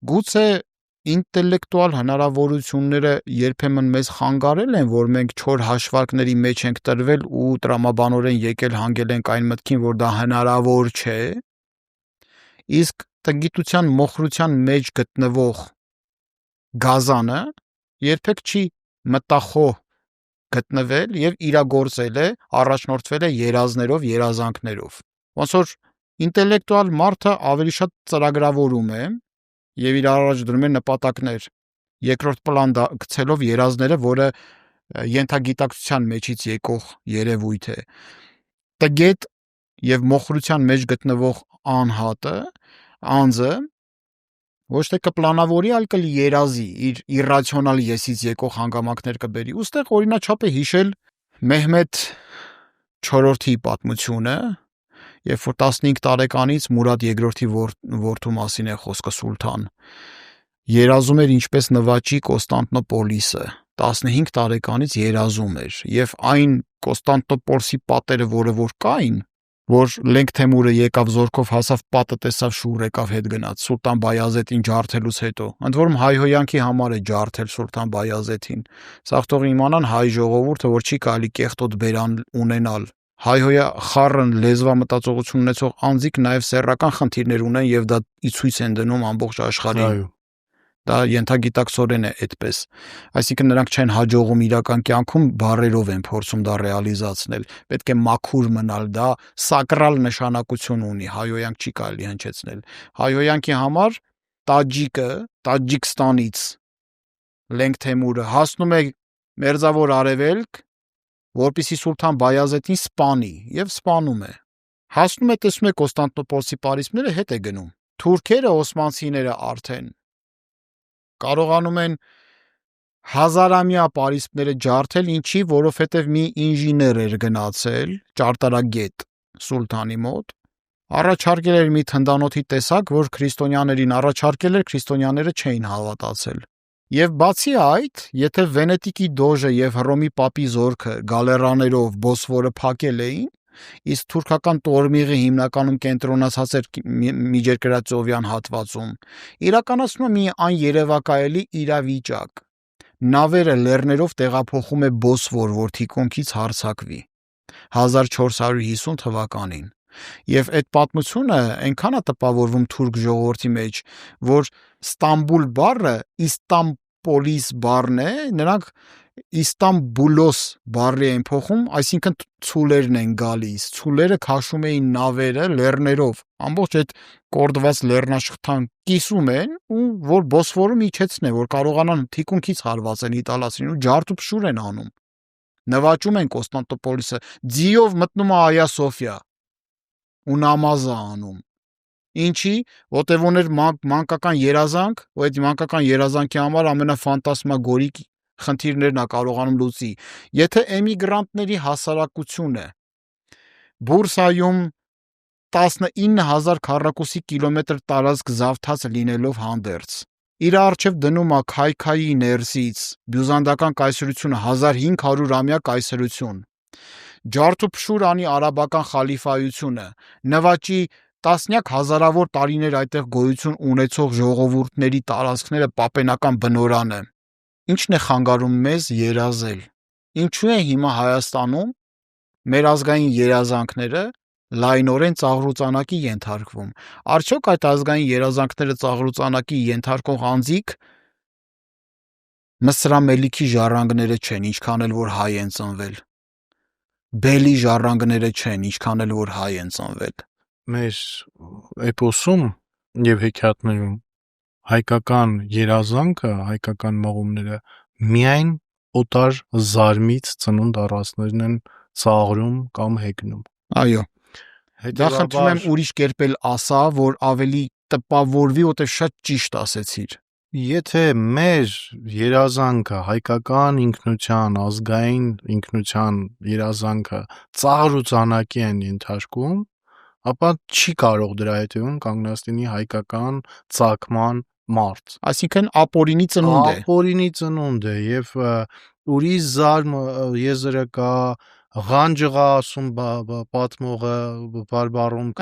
Speaker 1: գուցե ինտելեկտուալ հնարավորությունները երբեմն մեզ խանգարել են, որ մենք չոր հաշվարկների մեջ ենք տրվել ու տրամաբանորեն եկել հանգել ենք այն մտքին, որ դա հնարավոր չէ։ Իսկ տգիտության մոխրության մեջ գտնվող գազանը երբեք չի մտախոհ գտնվել եւ իրագործել է, առաջնորդվել է երազներով, երազանքներով։ Ոնց որ ինտելեկտուալ մարդը ավելի շատ ծրագրավորում է եւ իր առաջ դնում է նպատակներ, երկրորդ պլան գցելով երազները, որը ենթագիտակցության մեջից եկող երևույթ է։ Տգետ եւ մոխրության մեջ գտնվող անձը ոչ թե կպլանավորի, այլ կերազի, իր իրացիոնալ եսից եկող հանգամանքներ կբերի։ Ոստեղ օրինաչափ է հիշել Մեհմեդ IV-ի պատմությունը, երբ որ 15 տարեկանից Մուրադ II-ի որդու մասին է խոսքը Սուլթան, երազում էր ինչպես նվաճի Կոստանդնոպոլիսը, 15 տարեկանից երազում էր, եւ այն Կոստանդնոպոլսի պատերը, որ կային, որ Լենգ Թեմուրը եկավ զորքով հասավ պատը տեսավ շուռ եկավ հետ գնաց Սուլտան Բայազեդին ջարդելուց հետո, ընդ որում հայհոյանքի համար է ջարդել Սուլտան Բայազեդին, սաղ թող իմանան հայ ժողովուրդը, որ չի կարելի կեղտոտ բերան ունենալ, հայհոյա խառն լեզվամտածողություն ունեցող անձիկ նաև սեռական խնդիրներ ունեն եւ դա ի ցույց են դնում ամբողջ աշխարհին։ Դա ենթագիտակցորեն է այդպես, այսինքն նրանք չեն հաջողում իրական կյանքում բառերով են փորձում դա ռեալիզացնել, պետք է մաքուր մնալ, դա սակրալ նշանակություն ունի, հայհոյանք չի կարելի հնչեցնել։ Հայհոյանքի համար տաջիկը, Տաջիկստանից Լենգ Թեմուրը հասնում է Մերձավոր Արևելք, որպեսզի Սուլթան Բայազեդին սպանի եւ սպանում է։ Հասնում է տեսնում է Կոստանդնոպոլսի պարիսպները հետ է գնում։ Թուրքերը, օսմանցիները արդեն կարողանում են հազարամյա պարիսպները ջարդել, ինչի, որովհետև մի ինժեներ էր գնացել, ճարտարագետ Սուլթանի մոտ, առաջարկել էր մի թնդանոթի տեսակ, որ քրիստոնյաներին առաջարկել էր, քրիստոնյաները չէին հավատացել։ Եվ բացի այդ, եթե Վենետիկի դոժը եւ Հռոմի պապի զորքը գալերաներով Բոսֆորը փակել էին, իսկ թուրքական տորմիղը հիմնականում կենտրոնացած էր Միջերկրածովյան հատվածում, իրականացնում է մի աներևակայելի իրավիճակ։ Նավերը լեռներով տեղափոխում է Բոսֆոր, որ թիկունքից հարձակվի 1450 թվականին։ Եվ այդ պատմությունը այնքան է տպավորվում թուրք ժողովրդի մեջ, որ Ստամբուլ բառը Իստամպոլիս բառն է, նրանք Իստամբուլոս բառի են փոխում, այսինքն ցուլերն են գալիս, ցուլերը քաշում էին նավերը լեռներով, ամբողջ այդ կորդված լեռնաշխտան կիսում են ու որ Բոսֆորում իջեցնեն, որ կարողանան թիկունքից հարվածեն իտալացին ու ջարդուփշուր են անում, նվաճում են Կոստանդնուպոլիսը, ձիով մտնում է Այա Սոֆիա ու նամազ է անում, ինչի, որտեղ ուներ մանկական երազանք, ու այդ մանկական երազանքի համար ամենաֆանտասմագորիկ խնդիրներն է կարողանում լուծի, եթե էմիգրանտների հասարակությունը Բուրսայում 19,000 քառակուսի կիլոմետր տարածք զավթած լինելով հանդերձ, իր առջև դնում է Քայքայի ներսից բյուզանդական կայսրությունը 1500-ամյա կայսրություն, ջարդուփշուր անի արաբական խալիֆայությունը, նվաճի տասնյակ հազարավոր տարիներ այդտեղ գոյություն ունեցող ժողովուրդների տարածքները պապենական բնորանը, ինչն է խանգարում մեզ երազել, ինչու է հիմա Հայաստանում մեր ազգային երազանքները լայնորեն ծաղրուծանակի ենթարկվում, արդյոք այդ ազգային երազանքները ծաղրուծանակի ենթարկող անձիկ Մսրամելիքի ժառանգները չեն, ինչքան էլ որ հայ են ծնվել, Բելի ժառանգները չեն, ինչքան էլ որ հայ են ծնվել,
Speaker 2: Մեր էպոսում եւ հեքիաթներում հայկական երազանքը, հայկական մաղումները միայն օտար զարմից ծնունդ առածներն են ծաղրում կամ հեգնում։
Speaker 1: Այո, դա խնդրում եմ ուրիշ կերպ էլ ասա, որ ավելի տպավորվի, որտեղ շատ ճիշտ ասեցիր։
Speaker 2: Եթե մեր երազանքը, հայկական ինքնության, ազգային ինքնության երազանքը ծաղրուծանակի են ենթարկում, ապա չի կարող դրա հետևում կանգնած լինի հայկական ծագման մարդ։
Speaker 1: Այսինքն ապօրինի ծնունդ է։
Speaker 2: Ապօրինի ծնունդ է եւ ուրիշ զարմ եզրը կա, ղանջղա ասում պատմողը բարբառում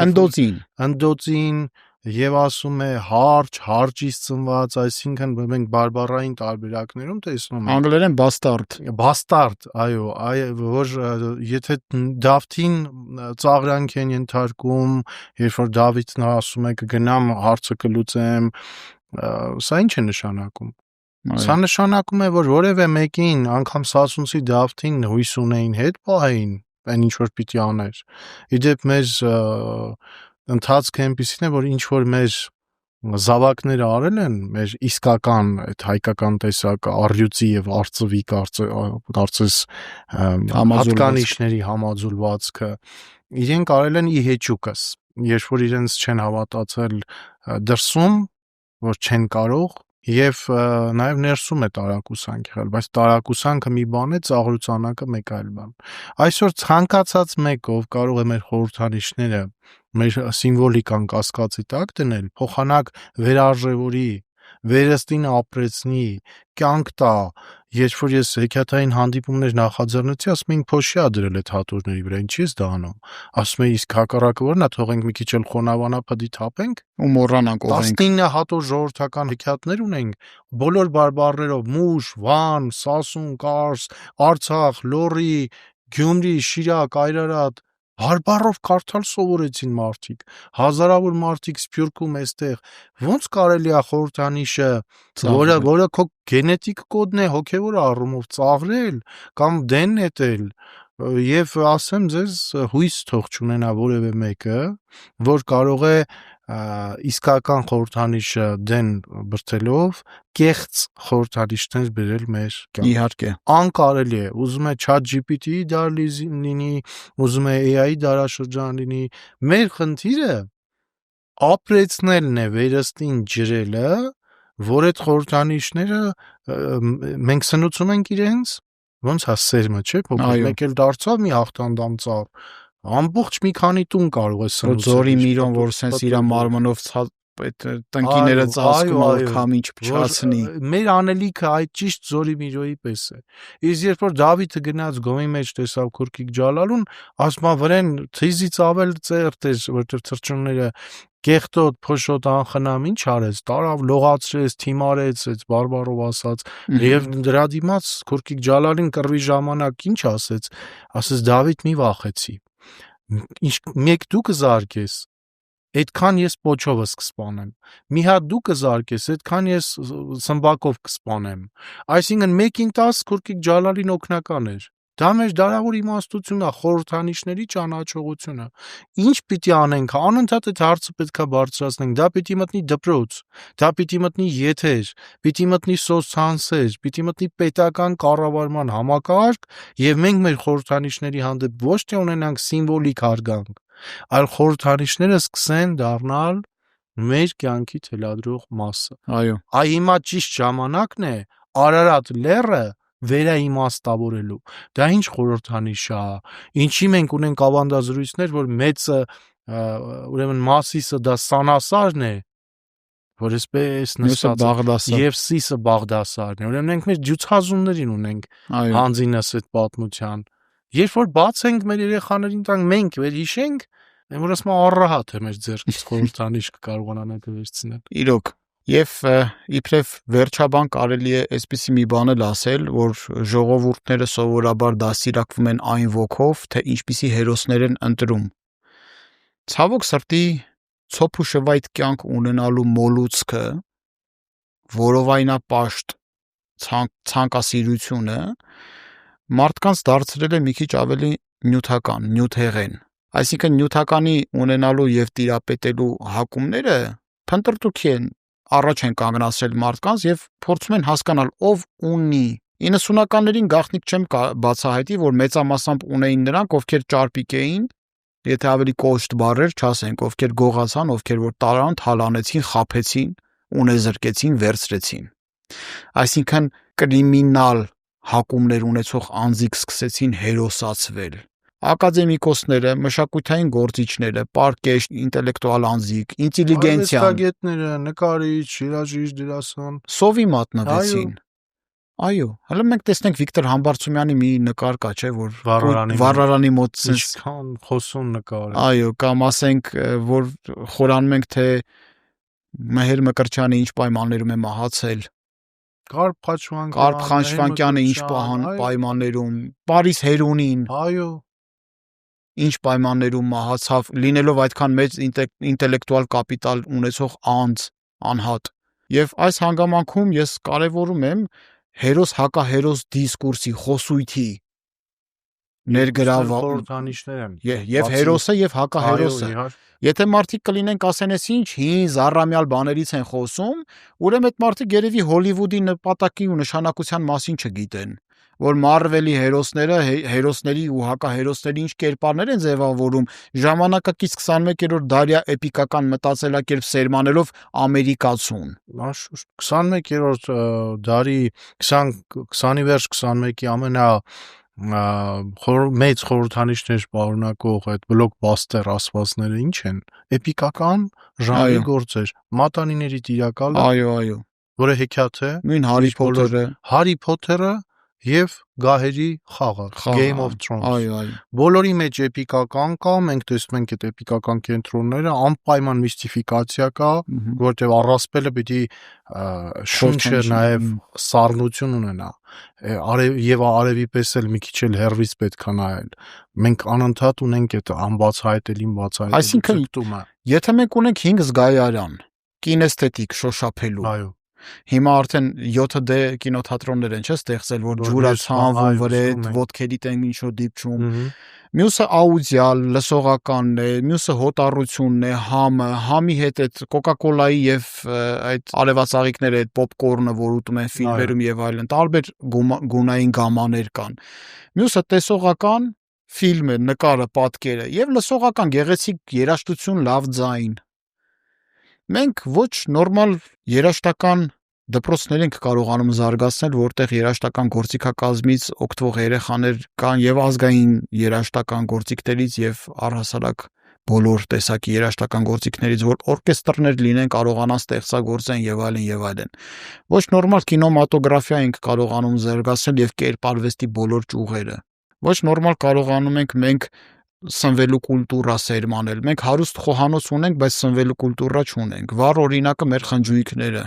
Speaker 2: ընդոցին եւ ասում է հարճից ծնված, այսինքն մենք բարբառային տարբերակներում տեսնում ենք
Speaker 1: անգլերեն bastard,
Speaker 2: այո, որ եթե Դավթին ծաղրանք են ենթարկում, երբ որ Դավիթն ասում է կգնամ հարցը կլուծեմ, սա ինչ է նշանակում։ Սա նշանակում է, որ որևէ մեկին անգամ Սասունցի Դավթին հույս ունեին հետ պահեին, այն ինչ որ պիտի աներ։ Իդեպ մեզ ընթացքը այնպիսին է, որ ինչ որ մեր զավակները արել են, մեր իսկական այդ հայկական տեսակը առյուծի եւ արծվի կարծես հատկանիշների համաձուլվածքը իրենք արել են ի հեճուկս, երբ որ իրենց չեն հավատացել դրսում, որ չեն կարող եւ նաեւ ներսում է տարակուսանք եղել, բայց տարակուսանքը մի բան է, ծաղրուծանակը մեկ այլ բան։ Այսօր ցանկացած մեկով կարող է մեր խորհրդանիշները, մեր սիմվոլիկան կասկածի տակ դնել, փոխանակ վերարժևորի, վերստին ապրեցնի, կյանք տա, երբ որ ես հեքիաթային հանդիպումներ նախաձեռնեցի, ասում էին փոշի ա դրել այդ հատորների վրա, ինչի՞ ես դա անում։ Ասում էի իսկ հակառակը որն է, թողենք մի քիչ էլ խոնավանապդի թափենք
Speaker 1: ու մոռանանք ով ենք։
Speaker 2: 19 հատոր ժողովրդական հեքիաթներ ունենք, բոլոր բարբառներով՝ Մուշ, Վան, Սասուն, Կարս, Արցախ, Լոռի, Գյումրի, Շիրակ, Այրարատ, բարբառով կարդալ սովորեցին մարդիկ, հազարավոր մարդիկ Սփյուռքում էստեղ, ոնց կարելի է խորհրդանիշը, որը քո գենետիկ կոդն է, հոգևոր առումով ծաղրել կամ դեն նետել, եւ ասեմ ձեզ հույս թող չունենա որևէ մեկը, որ կարող է իսկական խորհրդանիշը դեն բրդելով կեղծ խորհրդանիշներ բերել մեր կյանք։
Speaker 1: Իհարկե,
Speaker 2: անկարելի է, ուզում է ChatGPT-ի դար լինի, ուզում է AI-ի դարաշրջան լինի, մեր խնդիրը ապրեցնելն է, վերստին ջրելը, որ այդ խորհրդանիշները մենք սնուցում ենք իրենց, ոնց հա սերմը, չէ՞, փոքր մեկ էլ դարձավ մի հաղթանդամ ծառ, ամբողջ մի քանի տուն կարող է սնուցել։
Speaker 1: Ձորի միրոն, որ սենց իր մարմնով այդ տնկիները ծածկում որ քամի չփչացնի։
Speaker 2: Մեր անելիքը այդ ճիշտ Զորի Միրոյի պես է։ Իսկ երբ որ Դավիթը գնաց գոմի մեջ տեսավ Քուրքիկ Ջալալուն, ասում է վրեն թիզից ավել ծերտ էր, որտեղ թրջունները կեղտոտ, փոշոտ անխնամ ինչ արեց, տարավ լողացրեց, թիմարեց, այդ բարբառով ասած, եւ դրա դիմաց Քուրքիկ Ջալալին կռվի ժամանակ ինչ ասեց, ասեց Դավիթ մի վախեցի։ Ինչ մեկ դու կզարկես, այդքան ես պոչովս կսպանեմ։ Մի հատ դու կզարկես, այդքան ես սմբակով կսպանեմ։ Այսինքն 1-ին 10 քուրկիկ ջալալին օգնական էր։ Դա մեր դարավոր իմաստությունն է, խորհրդանիշների ճանաչողությունը։ Ինչ պիտի անենք, անընդհատ այդ հարցը պետքա բարձրացնենք։ Դա պիտի մտնի դպրոց, դա պիտի մտնի եթեր, պիտի մտնի սոցցանցեր, պիտի մտնի պետական կառավարման համակարգ, եւ մենք մեր խորհրդանիշների հանդեպ ոչ թե ունենանք սիմվոլիկ հարգանք, այլ խորհրդանիշները սկսեն դառնալ մեր կյանքի թելադրող մասը։
Speaker 1: Այո։
Speaker 2: Այ հիմա ճիշտ ժամանակն է Արարատ լեռը վերաիմաստավորելու։ Դա ինչ խորհրդանիշ է, ինչի մենք ունենք ավանդազրույցներ, որ մեծը ուրեմն Մասիսը դա Սանասարն է, որ այսպես նստած եւ Սիսը Բաղդասարն է։ Ուրեմն մենք մեր ջուցազուններին ունենք հանձինս այդ պատմության։ Երբ որ բացենք մեր երեխաներին տանք մենք վերհիշենք, որ ասում առահատ է մեր ձեռքից խորհրդանիշ կկարողանանք վերցնել։
Speaker 1: Իրոք։ Եվ իբրև վերջաբան կարելի է այսպիսի մի բան էլ ասել, որ ժողովուրդները սովորաբար դաստիարակվում են այն ոգով, թե ինչպիսի հերոսներ են ընտրում։ Ցավոք սրտի ցոփ ու շվայտ կյանք ունենալու մոլուցքը, որովայնապաշտ ցանկասիրությունը մարդկանց դարձրել է մի քիչ ավելի նյութական, նյութեղեն։ Այսինքն նյութականի ունենալու եւ տիրապետելու հակումները փնտրտուքի են առաջ են կանգնացրել մարդկանց եւ փորձում են հասկանալ ով ունի 90-ականներին գաղտնիք չեմ բացահայտի, որ մեծամասամբ ունեին նրանք, ովքեր ճարպիկ էին, եթե ավելի կոշտ բառեր չասենք, ովքեր գողացան, ովքեր որ տարան, թալանեցին, խաբեցին, ունեզրկեցին, վերցրեցին։ Այսինքն կրիմինալ հակումներ ունեցող անձիկ սկսեցին հերոսացվել։ Ակադեմիկոսները, մշակութային գործիչները, պարկեշտ, ինտելեկտուալ անձիկ, ինտելիգենցիան,
Speaker 2: արվեստագետները, նկարիչ, երաժիշտ, դերասան,
Speaker 1: սովի մատնվեցին։ Այո, հələ մենք տեսնենք Վիկտոր Համբարձումյանի մի նկար կա, չէ, որ վառարանի մոտ
Speaker 2: ինչքան խոսուն նկար է։
Speaker 1: Այո, կամ ասենք, որ խորանում ենք, թե Մեհեր Մկրտչյանը ինչ պայմաններում է մահացել։
Speaker 2: Կարպ
Speaker 1: Խանչվանկյանը ինչ պայմաններում, Պարիս Հերունին։
Speaker 2: Այո։
Speaker 1: Ինչ պայմաններում մահացավ, լինելով այդքան մեծ ինտելեկտուալ կապիտալ ունեցող անձ, անհատ։ Եվ այս հանգամանքում ես կարևորում եմ հերոս հակահերոս դիսկուրսի, խոսույթի
Speaker 2: ներգրավանիշներ են։
Speaker 1: Եվ հերոսը եւ հակահերոսը։ Եթե մարդիկ կլինեն կասեն, էս ինչ հին զառամյալ բաներից են խոսում, ուրեմն այդ մարդիկ երևի Հոլիվուդի նպատակի ու նշանակության մասին չգիտեն, որ Marvel-ի հերոսների ու հակահերոսների ինչ կերպարներ են ձևավորում ժամանակակից 21-րդ դարյա էպիկական մտածելակերպ սերմանելով ամերիկացուն։
Speaker 2: 21-րդ դարի 20-ի վերջ 21-ի մեծ խորհրդանիշներ պարունակող այդ բլոկբաստեր ասվածները ինչ են, էպիկական ժանրի գործեր, մատանիների տիրակալը,
Speaker 1: այո,
Speaker 2: որը հեքիաթ է,
Speaker 1: նույն
Speaker 2: Հարի Փոթերը եւ Գահերի խաղը, Game of Thrones։
Speaker 1: Այո։
Speaker 2: Բոլորի մեջ էպիկական կա, մենք տեսնում ենք այդ էպիկական կենտրոնները, անպայման միստիֆիկացիա կա, որտեղ առասպելը պիտի շունչը նաեւ սառնություն ունենա։ Եվ արևի պես էլ մի քիչ էլ հերվից պետք է նայել։ Մենք անընդհատ ունենք այդ անբացահայտելին բացահայտելու։
Speaker 1: Այսինքն, եթե մենք ունենք 5 զգայարան, կինեստետիկ շոշափելու։
Speaker 2: Այո։
Speaker 1: Հիմա արդեն 7D կինոթատրոններ են, չէ՞, ստեղծել, որ ջուրացանվում վրետ, ոտքերիտ են ինչ-որ դիպչում։ Մյուսը աուդիալ, լսողականն է, մյուսը հոտառությունն է, համի հետ այդ Coca-Cola-ի եւ այդ արևածաղիկները, այդ պոպկորնը, որ ուտում են ֆիլմերում եւ այլն, տարբեր գունային գամաներ կան։ Մյուսը տեսողական ֆիլմը, նկարը, պատկերը եւ լսողական գեղեցիկ երաժշտություն, լավ ձայն։ Մենք ոչ նորմալ երաժշտական դպրոցներ ենք կարողանում զարգացնել, որտեղ երաժշտական գործիքակազմից օգտվող երեխաներ կան եւ ազգային երաժշտական գործիքներից եւ առհասարակ բոլոր տեսակի երաժշտական գործիքներից, որ օրկեստրներ լինեն, կարողանան ստեղծագործեն եւ այլն եւ այլն։ Ոչ նորմալ կինոմատոգրաֆիա ենք կարողանում զարգացնել եւ կերպարվեստի բոլոր ճյուղերը։ Ոչ նորմալ կարողանում ենք մենք սնվելու կուլտուրա սերմանել։ Մենք հարուստ խոհանոց ունենք, բայց սնվելու կուլտուրա չունենք։ Վառ օրինակը մեր խնջույքները։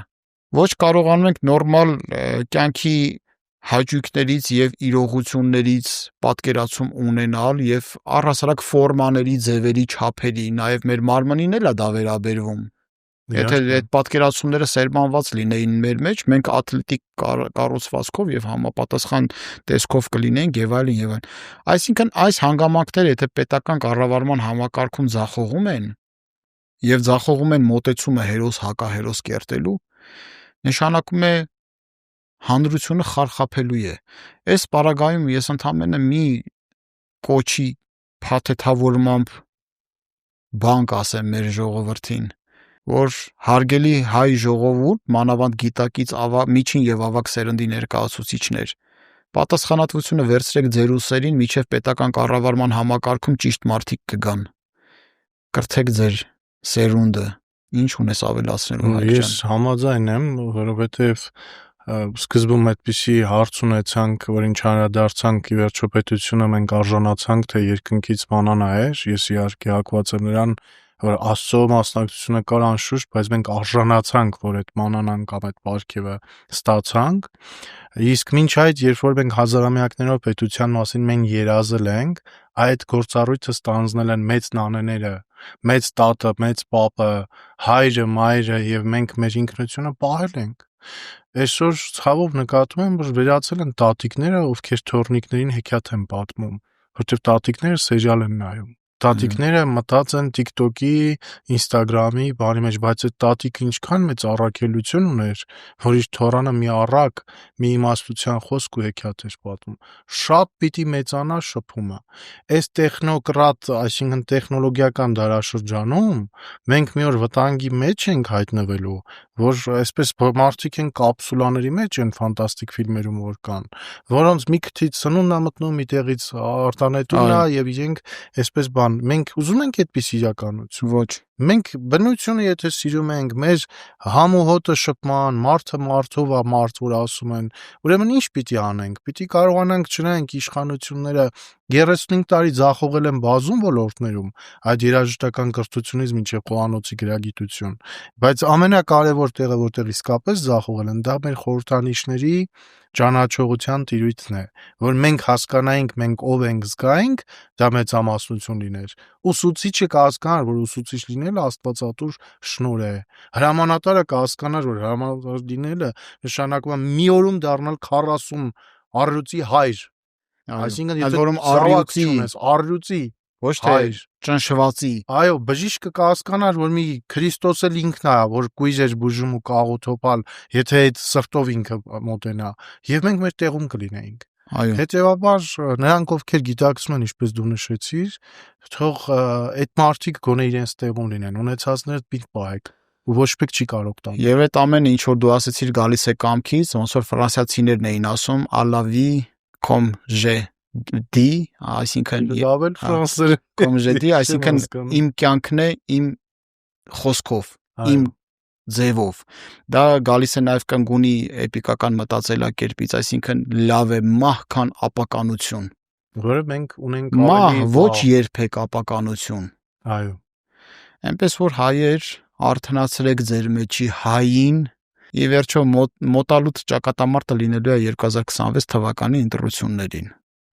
Speaker 1: Ոչ կարողանում ենք նորմալ կյանքի հաճույքներից եւ իրողություններից պատկերացում ունենալ եւ առհասարակ ֆորմաների, ձևերի, չափերի, նաեւ մեր մարմնին էլ է դա վերաբերվում։ Եթե այդ պատկերացումները սերմանված լինեին մեր մեջ, մենք ատլետիկ կառուցվածքով եւ համապատասխան տեսքով կլինենք եւ այլն եւ այլն։ Այսինքն այս հանգամանքները, եթե պետական կառավարման համակարգում ձախողում են եւ ձախողում են մոտեցումը հերոս հակահերոս կերտելու, նշանակում է հանրությունը խարխափելու է։ Այս պարագայում ես ընդհանրապես մի կոչի փաթեթավորմամբ բան կասեմ մեր ժողովրդին, որ հարգելի հայ ժողովուրդ, մանավանդ գիտակից միջին եւ ավագ սերնդի ներկայացուցիչներ, պատասխանատվությունը վերցրեք ձեր ուսերին, միջև պետական կառավարման համակարգում ճիշտ մարդիկ կգան։ Կրթեք ձեր սերունդը, ինչ ունես ավելացնելու հայ ջան։
Speaker 2: Ես համաձայն եմ, որովհետեւ սկզբում այդպիսի հարց ունեցանք, որ ինչ անդրադարձանք ի վերջո պետությունը մենք արժանացանք, թե երկնքից մանանա էր, ես իհարկե հակված եմ նրան, որ Աստծո մասնակցությունը կար անշուշտ, բայց մենք արժանացանք, որ այդ մանանան կամ այդ պարգևը ստացանք։ Իսկ մինչ այդ, երբ որ մենք հազարամյակներով պետության մասին մենք երազել ենք, այդ գործառույթը ստանձնել են մեծ նանեները, մեծ տատը, մեծ պապը, հայրը, մայրը եւ մենք մեր ինքնությունը պահել ենք։ Այսօր ցավով նկատում եմ, որ վերացել են տատիկները, ովքեր թորնիկներին հեքիաթ են պատմում, որտեղ տատիկները սերիալ են նայում։ Տատիկները մտած են TikTok-ի, Instagram-ի, բանի մեջ, բայց այդ տատիկը ինչքան մեծ առաքելություն ուներ, որ իր թորանը մի առակ, մի իմաստության խոսք ու հեքիաթ էր պատմում։ Շատ պիտի մեծանա շփումը։ Այս տեխնոկրատ, այսինքն տեխնոլոգիական դարաշրջանում մենք մի օր վտանգի մեջ ենք հայտնվելու, որ այսպես մարդիկ են կապսուլաների մեջ են ֆանտաստիկ ֆիլմերում որ կան, որոնց մի քիչ սնունդն է մտնում միտեղից արտանետումն է եւ իրենք այսպես բան, մենք ուզում ենք այդպես իրականություն։
Speaker 1: Ոչ։
Speaker 2: Մենք բնությունը եթե սիրում ենք, մեր համ ու հոտը շփման, մարդը մարդով է մարդ, որ ասում են, ուրեմն ինչ պիտի անենք։ Պիտի կարողանանք չնայենք իշխանությունները 35 տարի ձախողել են բազում ոլորտներում, այդ երաժշտական կրթությունից մինչև խոհանոցի գրագիտություն, բայց ամենակարևոր տեղը, որտեղ իսկապես ձախողել են, դա մեր խորհրդանիշների ճանաչողության տիրույթն է, որ մենք հասկանայինք մենք ով ենք զգայինք, դա մեծամասնություն լիներ։ Ուսուցիչը կհասկանար, որ ուսուցիչ լինելը աստվածատուր շնորհ է։ Հրամանատարը կհասկանար, որ հրամանատար լինելը նշանակում է մի օրում դառնալ 40 առյուծի հայր։ Այսինքն եթե առյուծի
Speaker 1: ոչ թե ճնշվածի։
Speaker 2: Այո, բժիշկը կհասկանար, որ մի Քրիստոս էլ ինքն է, որ կույր էր բուժում ու կաղոթոփալ, եթե այդ սրտով ինքը մոտենա, եւ մենք մեր տեղում կլինեինք։
Speaker 1: Այո։
Speaker 2: Հետևաբար նրանք ովքեր գիտակցում են, ինչպես դու նշեցիր, թող այդ մարդիկ գոնե իրենց տեղում լինեն, ունեցածները պիտի պահեք ու ոչ մեկ չի կարող տալ։
Speaker 1: Եվ այդ ամենը ինչ որ դու ասեցիր գալիս է կամքից, ոնց որ ֆրանսիացիներն էին ասում, à la vie comme je dis, այսինքն
Speaker 2: լավել ֆրանսերը
Speaker 1: comme je dis, այսինքն իմ կյանքն է իմ խոսքով, իմ ձևով։ Դա գալիս է նաև կնգունի էպիկական մտածելակերպից, այսինքն լավ է մահ քան ապականություն։
Speaker 2: Որը մենք ունենք
Speaker 1: մահ ոչ երբեք ապականություն։
Speaker 2: Այո։
Speaker 1: Այնպես որ հայեր արթնացրեք ձեր մեջի հային, ի վերջո մոտալուտ ճակատամարտը լինելու է 2026 թվականի ընտրություններին։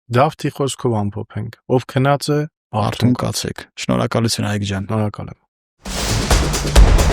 Speaker 2: Դավթի խոսքով ամփոփենք։ Ով քնած է,
Speaker 1: Արթուն կացեք։ Շնորհակալություն Հայկ ջան։
Speaker 2: Շնորհակալ եմ։